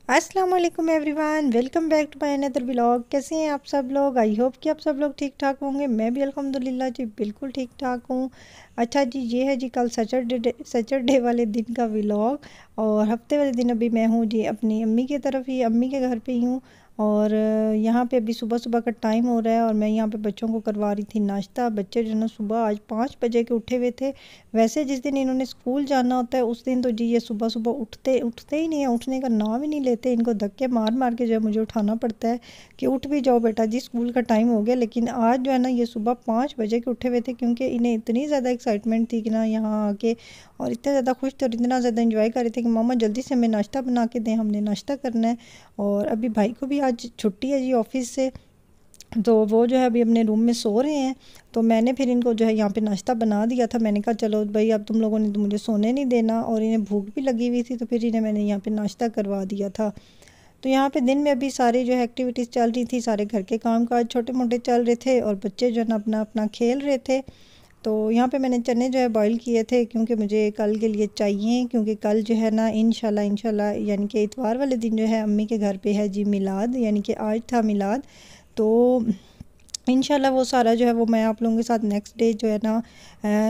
अस्सलाम वालेकुम everyone, welcome back to my another vlog. कैसे हैं आप सब लोग? आई होप कि आप सब लोग ठीक ठाक होंगे। मैं भी अल्हम्दुलिल्लाह जी बिल्कुल ठीक ठाक हूँ। अच्छा जी, ये है जी कल सैटरडे वाले दिन का व्लॉग। और हफ्ते वाले दिन अभी मैं हूँ जी अपनी अम्मी की तरफ ही, अम्मी के घर पे ही हूँ। और यहाँ पे अभी सुबह सुबह का टाइम हो रहा है और मैं यहाँ पे बच्चों को करवा रही थी नाश्ता। बच्चे जो है ना सुबह आज 5 बजे के उठे हुए थे। वैसे जिस दिन इन्होंने स्कूल जाना होता है उस दिन तो जी ये सुबह सुबह उठते उठते ही नहीं है, उठने का नाम ही नहीं लेते। इनको धक्के मार मार के जो है मुझे उठाना पड़ता है कि उठ भी जाओ बेटा जी, स्कूल का टाइम हो गया। लेकिन आज जो है ना ये सुबह 5 बजे के उठे हुए थे, क्योंकि इन्हें इतनी ज़्यादा एक्साइटमेंट थी कि ना यहाँ आके, और इतना ज़्यादा खुश थे और इतना ज़्यादा इंजॉय कर रहे थे कि मामा जल्दी से हमें नाश्ता बना के दें, हमने नाश्ता करना है। और अभी भाई को भी आज छुट्टी है जी ऑफिस से, तो वो जो है अभी अपने रूम में सो रहे हैं। तो मैंने फिर इनको जो है यहाँ पे नाश्ता बना दिया था। मैंने कहा चलो भाई अब तुम लोगों ने तो मुझे सोने नहीं देना, और इन्हें भूख भी लगी हुई थी, तो फिर इन्हें मैंने यहाँ पे नाश्ता करवा दिया था। तो यहाँ पे दिन में अभी सारी जो है एक्टिविटीज़ चल रही थी, सारे घर के काम काज छोटे मोटे चल रहे थे और बच्चे जो है ना अपना अपना खेल रहे थे। तो यहाँ पे मैंने चने जो है बॉईल किए थे, क्योंकि मुझे कल के लिए चाहिए, क्योंकि कल जो है ना इंशाल्लाह यानी कि इतवार वाले दिन जो है अम्मी के घर पे है जी मिलाद, यानी कि आज था मिलाद। तो इंशाल्लाह वो सारा जो है वो मैं आप लोगों के साथ नेक्स्ट डे जो है ना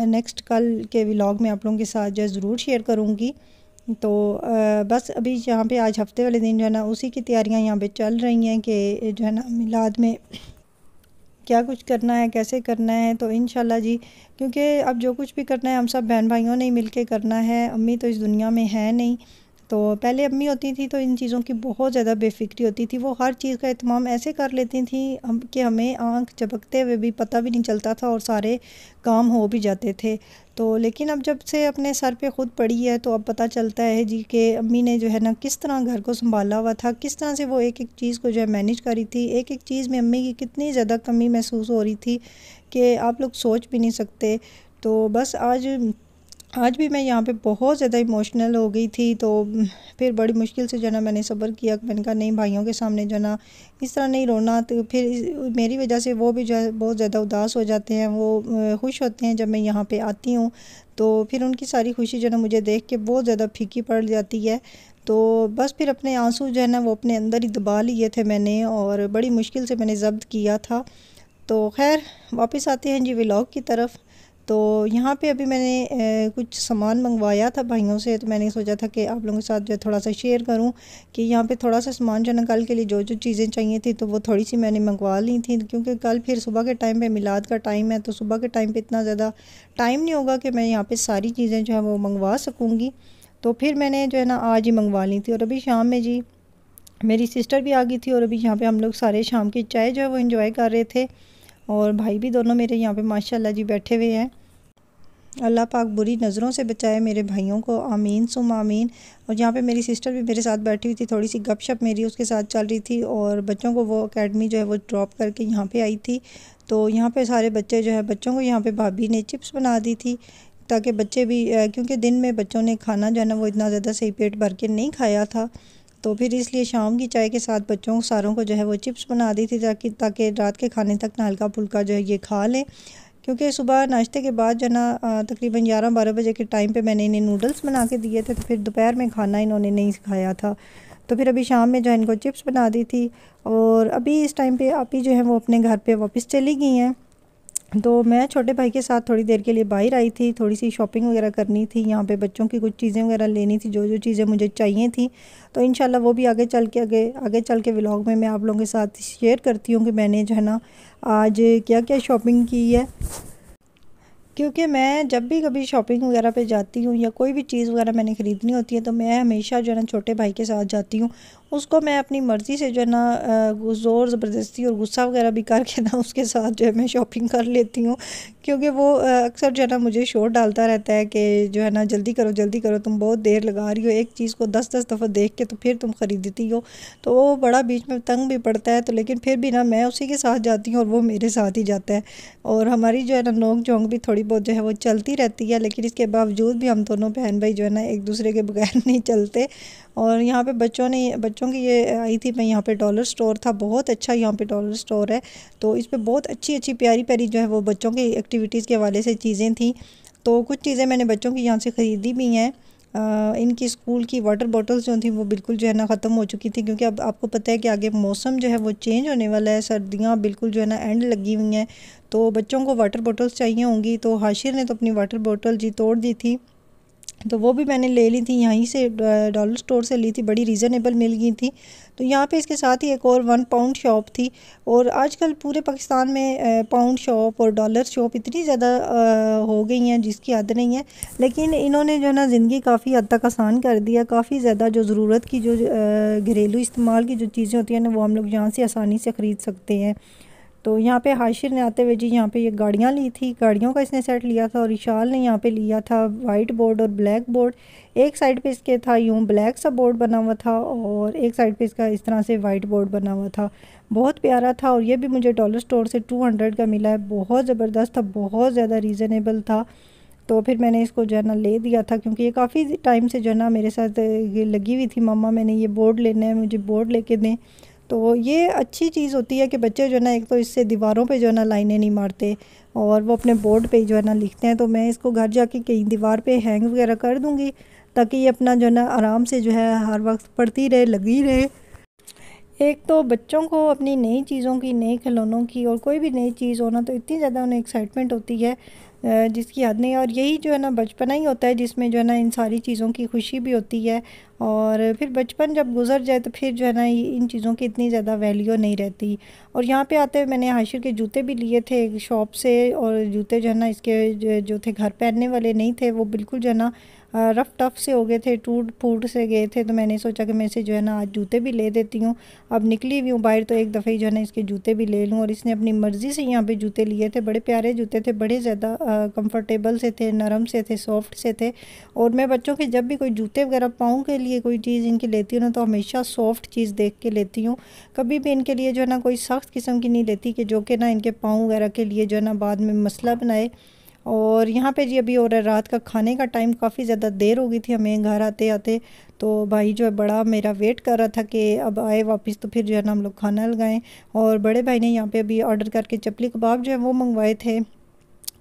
नेक्स्ट कल के व्लॉग में आप लोगों के साथ जो है ज़रूर शेयर करूँगी। तो बस अभी यहाँ पे आज हफ्ते वाले दिन जो है ना उसी की तैयारियाँ यहाँ पे चल रही हैं कि जो है ना मिलाद में क्या कुछ करना है, कैसे करना है। तो इंशाल्लाह जी, क्योंकि अब जो कुछ भी करना है हम सब बहन भाइयों ने मिल के करना है। अम्मी तो इस दुनिया में है नहीं। तो पहले अम्मी होती थी तो इन चीज़ों की बहुत ज़्यादा बेफिक्री होती थी। वो हर चीज़ का एहतमाम ऐसे कर लेती थी हम कि हमें आँख झपकते हुए भी पता भी नहीं चलता था और सारे काम हो भी जाते थे। तो लेकिन अब जब से अपने सर पे ख़ुद पड़ी है तो अब पता चलता है जी कि अम्मी ने जो है ना किस तरह घर को संभाला हुआ था, किस तरह से वो एक एक चीज़ को जो है मैनेज करी थी। एक एक चीज़ में अम्मी की कितनी ज़्यादा कमी महसूस हो रही थी कि आप लोग सोच भी नहीं सकते। तो बस आज भी मैं यहाँ पे बहुत ज़्यादा इमोशनल हो गई थी। तो फिर बड़ी मुश्किल से जो है ना मैंने सब्र किया। मैंने कहा नहीं, भाइयों के सामने जो है ना इस तरह नहीं रोना। तो फिर मेरी वजह से वो भी जो है बहुत ज़्यादा उदास हो जाते हैं, वो खुश होते हैं जब मैं यहाँ पे आती हूँ। तो फिर उनकी सारी खुशी जो है ना मुझे देख के बहुत ज़्यादा फीकी पड़ जाती है। तो बस फिर अपने आंसू जो है ना वो अपने अंदर ही दबा लिए थे मैंने, और बड़ी मुश्किल से मैंने ज़ब्त किया था। तो खैर वापस आते हैं जी व्लॉग की तरफ। तो यहाँ पे अभी मैंने कुछ सामान मंगवाया था भाइयों से, तो मैंने सोचा था कि आप लोगों के साथ जो है थोड़ा सा शेयर करूँ कि यहाँ पे थोड़ा सा सामान जो है ना कल के लिए जो जो चीज़ें चाहिए थी तो वो थोड़ी सी मैंने मंगवा ली थी, क्योंकि कल फिर सुबह के टाइम पे मिलाद का टाइम है। तो सुबह के टाइम पे इतना ज़्यादा टाइम नहीं होगा कि मैं यहाँ पर सारी चीज़ें जो है वो मंगवा सकूँगी। तो फिर मैंने जो है ना आज ही मंगवा ली थी। और अभी शाम में जी मेरी सिस्टर भी आ गई थी और अभी यहाँ पे हम लोग सारे शाम की चाय जो है वो एंजॉय कर रहे थे। और भाई भी दोनों मेरे यहाँ पे माशाल्लाह जी बैठे हुए हैं। अल्लाह पाक बुरी नज़रों से बचाए मेरे भाइयों को, आमीन सुम आमीन। और यहाँ पे मेरी सिस्टर भी मेरे साथ बैठी हुई थी, थोड़ी सी गपशप मेरी उसके साथ चल रही थी। और बच्चों को वो एकेडमी जो है वो ड्रॉप करके यहाँ पे आई थी। तो यहाँ पे सारे बच्चे जो है, बच्चों को यहाँ पे भाभी ने चिप्स बना दी थी ताकि बच्चे भी क्योंकि दिन में बच्चों ने खाना जो है ना वो इतना ज़्यादा सही पेट भर के नहीं खाया था। तो फिर इसलिए शाम की चाय के साथ बच्चों सारों को जो है वो चिप्स बना दी थी ताकि ताकि रात के खाने तक ना हल्का फुल्का जो है ये खा लें। क्योंकि सुबह नाश्ते के बाद जो ना तकरीबन 11-12 बजे के टाइम पे मैंने इन्हें नूडल्स बना के दिए थे, तो फिर दोपहर में खाना इन्होंने नहीं खाया था। तो फिर अभी शाम में जो है इनको चिप्स बना दी थी। और अभी इस टाइम पे आप ही जो है वो अपने घर पे वापस चली गई हैं। तो मैं छोटे भाई के साथ थोड़ी देर के लिए बाहर आई थी, थोड़ी सी शॉपिंग वगैरह करनी थी। यहाँ पे बच्चों की कुछ चीज़ें वगैरह लेनी थी, जो जो चीज़ें मुझे चाहिए थी। तो इंशाल्लाह वो भी आगे चल के व्लॉग में मैं आप लोगों के साथ शेयर करती हूँ कि मैंने जो है ना आज क्या क्या शॉपिंग की है। क्योंकि मैं जब भी कभी शॉपिंग वगैरह पे जाती हूँ या कोई भी चीज़ वगैरह मैंने ख़रीदनी होती है तो मैं हमेशा जो है ना छोटे भाई के साथ जाती हूँ। उसको मैं अपनी मर्ज़ी से जो है ना ज़ोर ज़बरदस्ती और गुस्सा वगैरह भी करके ना उसके साथ जो है मैं शॉपिंग कर लेती हूँ। क्योंकि वो अक्सर जो है ना मुझे शोर डालता रहता है कि जो है ना जल्दी करो, तुम बहुत देर लगा रही हो, एक चीज़ को 10-10 दफ़ा देख के तो फिर तुम ख़रीदती हो। तो वो बड़ा बीच में तंग भी पड़ता है। तो लेकिन फिर भी ना मैं उसी के साथ जाती हूँ और वो मेरे साथ ही जाता है। और हमारी जो है ना नोक झोंक भी थोड़ी बहुत जो है वो चलती रहती है, लेकिन इसके बावजूद भी हम दोनों बहन भाई जो है ना एक दूसरे के बगैर नहीं चलते। और यहाँ पे बच्चों की ये आई थी, मैं यहाँ पे डॉलर स्टोर था, बहुत अच्छा यहाँ पे डॉलर स्टोर है। तो इस पे बहुत अच्छी अच्छी प्यारी प्यारी जो है वो बच्चों की एक्टिविटीज़ के हवाले से चीज़ें थी। तो कुछ चीज़ें मैंने बच्चों की यहाँ से ख़रीदी भी हैं। इनकी स्कूल की वाटर बॉटल्स जो थी वो बिल्कुल जो है ना ख़त्म हो चुकी थी, क्योंकि अब आपको पता है कि आगे मौसम जो है वो चेंज होने वाला है, सर्दियाँ बिल्कुल जो है ना एंड लगी हुई हैं, तो बच्चों को वाटर बॉटल्स चाहिए होंगी। तो हाशिर ने तो अपनी वाटर बॉटल जी तोड़ दी थी, तो वो भी मैंने ले ली थी यहीं से, डॉलर स्टोर से ली थी, बड़ी रीज़नेबल मिल गई थी। तो यहाँ पे इसके साथ ही एक और 1 पाउंड शॉप थी। और आजकल पूरे पाकिस्तान में पाउंड शॉप और डॉलर शॉप इतनी ज़्यादा हो गई हैं जिसकी हद नहीं है, लेकिन इन्होंने जो है ना ज़िंदगी काफ़ी हद तक आसान कर दिया। काफ़ी ज़्यादा जो ज़रूरत की जो घरेलू इस्तेमाल की जो चीज़ें होती हैं ना वो हम लोग यहाँ से आसानी से ख़रीद सकते हैं। तो यहाँ पे हाशिर ने आते हुए जी यहाँ पे ये गाड़ियाँ ली थी, गाड़ियों का इसने सेट लिया था। और इशाल ने यहाँ पे लिया था वाइट बोर्ड और ब्लैक बोर्ड। एक साइड पे इसके था यूँ ब्लैक सा बोर्ड बना हुआ था और एक साइड पे इसका इस तरह से वाइट बोर्ड बना हुआ था, बहुत प्यारा था। और ये भी मुझे डॉलर स्टोर से 200 का मिला है, बहुत ज़बरदस्त था, बहुत ज़्यादा रीज़नेबल था। तो फिर मैंने इसको जो है ना ले दिया था, क्योंकि ये काफ़ी टाइम से जो है ना मेरे साथ ये लगी हुई थी, मम्मा मैंने ये बोर्ड लेना है, मुझे बोर्ड लेके दें। तो ये अच्छी चीज़ होती है कि बच्चे जो है ना एक तो इससे दीवारों पे जो है ना लाइनें नहीं मारते और वो अपने बोर्ड पे जो है ना लिखते हैं। तो मैं इसको घर जाके कहीं दीवार पे हैंग वगैरह कर दूँगी, ताकि ये अपना जो है ना आराम से जो है हर वक्त पढ़ती रहे, लगी रहे। एक तो बच्चों को अपनी नई चीज़ों की, नए खिलौनों की और कोई भी नई चीज़ होना तो इतनी ज़्यादा उन्हें एक्साइटमेंट होती है जिसकी हद नहीं। और यही जो है ना बचपना ही होता है जिसमें जो है ना इन सारी चीज़ों की खुशी भी होती है। और फिर बचपन जब गुजर जाए तो फिर जो है ना इन चीज़ों की इतनी ज़्यादा वैल्यू नहीं रहती। और यहाँ पे आते हुए मैंने हाशिर के जूते भी लिए थे एक शॉप से, और जूते जो है ना इसके जो थे घर पहनने वाले नहीं थे, वो बिल्कुल जो है ना रफ़ टफ़ से हो गए थे, टूट फूट से गए थे। तो मैंने सोचा कि मैं इसे जो है ना आज जूते भी ले देती हूँ। अब निकली हुई हूँ बाहर तो एक दफ़े ही जो है ना इसके जूते भी ले लूँ। और इसने अपनी मर्ज़ी से यहाँ पे जूते लिए थे, बड़े प्यारे जूते थे, बड़े ज़्यादा कंफर्टेबल से थे, नरम से थे, सॉफ्ट से थे। और मैं बच्चों के जब भी कोई जूते वगैरह पाँव के लिए कोई चीज़ इनकी लेती हूँ ना तो हमेशा सॉफ्ट चीज़ देख के लेती हूँ। कभी भी इनके लिए जो है ना कोई सख्त किस्म की नहीं लेती कि जो कि ना इनके पाँव वगैरह के लिए जो है ना बाद में मसला बनाए। और यहाँ पे जी अभी और रात का खाने का टाइम, काफ़ी ज़्यादा देर हो गई थी हमें घर आते आते। तो भाई जो है बड़ा मेरा वेट कर रहा था कि अब आए वापस, तो फिर जो है ना हम लोग खाना लगाएं। और बड़े भाई ने यहाँ पे अभी ऑर्डर करके चपली कबाब जो है वो मंगवाए थे,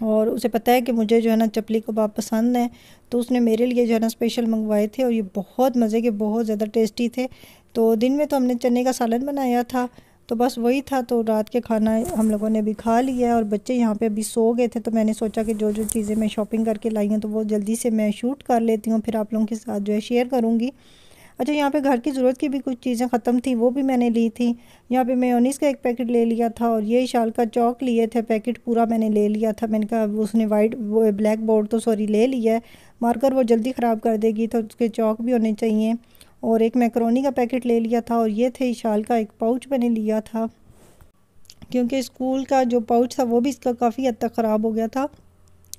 और उसे पता है कि मुझे जो है ना चपली कबाब पसंद है, तो उसने मेरे लिए जो है ना स्पेशल मंगवाए थे। और ये बहुत मज़े के, बहुत ज़्यादा टेस्टी थे। तो दिन में तो हमने चने का सालन बनाया था, तो बस वही था। तो रात के खाना हम लोगों ने भी खा लिया है और बच्चे यहाँ पे अभी सो गए थे। तो मैंने सोचा कि जो जो चीज़ें मैं शॉपिंग करके लाई हूँ तो वो जल्दी से मैं शूट कर लेती हूँ, फिर आप लोगों के साथ जो है शेयर करूँगी। अच्छा, यहाँ पे घर की ज़रूरत की भी कुछ चीज़ें ख़त्म थी, वो भी मैंने ली थी। यहाँ पे मेयोनीज़ का एक पैकेट ले लिया था, और ये शाल का चौक लिए थे, पैकेट पूरा मैंने ले लिया था। मैंने कहा उसने वाइट वो ब्लैक बोर्ड तो सॉरी ले लिया है, मार्कर वो जल्दी ख़राब कर देगी, तो उसके चौक भी होने चाहिए। और एक मैक्रोनी का पैकेट ले लिया था, और ये थे शाल का एक पाउच मैंने लिया था, क्योंकि स्कूल का जो पाउच था वो भी इसका काफ़ी हद तक ख़राब हो गया था।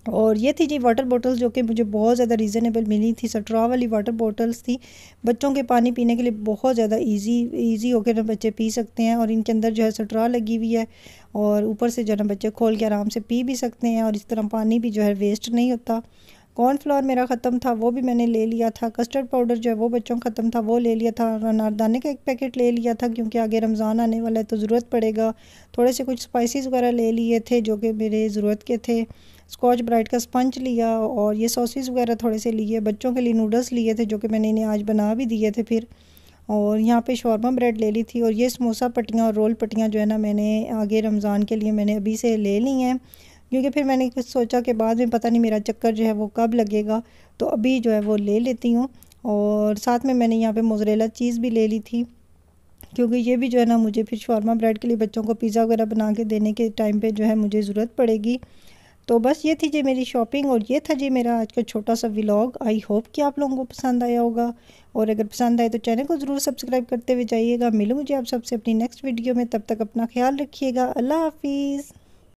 और ये थी जी वाटर बॉटल्स, जो कि मुझे बहुत ज़्यादा रीज़नेबल मिली थी। स्ट्रॉ वाली वाटर बॉटल्स थी, बच्चों के पानी पीने के लिए बहुत ज़्यादा इजी होकर ना बच्चे पी सकते हैं। और इनके अंदर जो है स्ट्रॉ लगी हुई है, और ऊपर से जो है ना बच्चे खोल के आराम से पी भी सकते हैं, और इस तरह पानी भी जो है वेस्ट नहीं होता। कॉर्नफ्लोर मेरा ख़त्म था, वो भी मैंने ले लिया था। कस्टर्ड पाउडर जो है वो बच्चों का ख़त्म था, वो ले लिया था। अनारदाने का एक पैकेट ले लिया था, क्योंकि आगे रमज़ान आने वाला है तो ज़रूरत पड़ेगा। थोड़े से कुछ स्पाइसेस वगैरह ले लिए थे जो कि मेरे ज़रूरत के थे। स्कॉच ब्राइट का स्पंज लिया, और ये सॉसेस वगैरह थोड़े से लिए। बच्चों के लिए नूडल्स लिए थे जो कि मैंने इन्हें आज बना भी दिए थे फिर। और यहाँ पे शॉर्मा ब्रेड ले ली थी, और ये समोसा पट्टियाँ और रोल पट्टियाँ जो है ना मैंने आगे रमज़ान के लिए मैंने अभी से ले ली हैं, क्योंकि फिर मैंने कुछ सोचा कि बाद में पता नहीं मेरा चक्कर जो है वो कब लगेगा, तो अभी जो है वो ले लेती हूँ। और साथ में मैंने यहाँ पे मोज़रेला चीज़ भी ले ली थी, क्योंकि ये भी जो है ना मुझे फिर शॉर्मा ब्रेड के लिए बच्चों को पिज़्ज़ा वगैरह बना के देने के टाइम पे जो है मुझे ज़रूरत पड़ेगी। तो बस ये थी जी मेरी शॉपिंग, और ये था जी मेरा आज का छोटा सा व्लॉग। आई होप कि आप लोगों को पसंद आया होगा, और अगर पसंद आए तो चैनल को ज़रूर सब्सक्राइब करते हुए जाइएगा। मिलूँगी आप सबसे अपनी नेक्स्ट वीडियो में, तब तक अपना ख्याल रखिएगा। अल्लाह हाफिज़।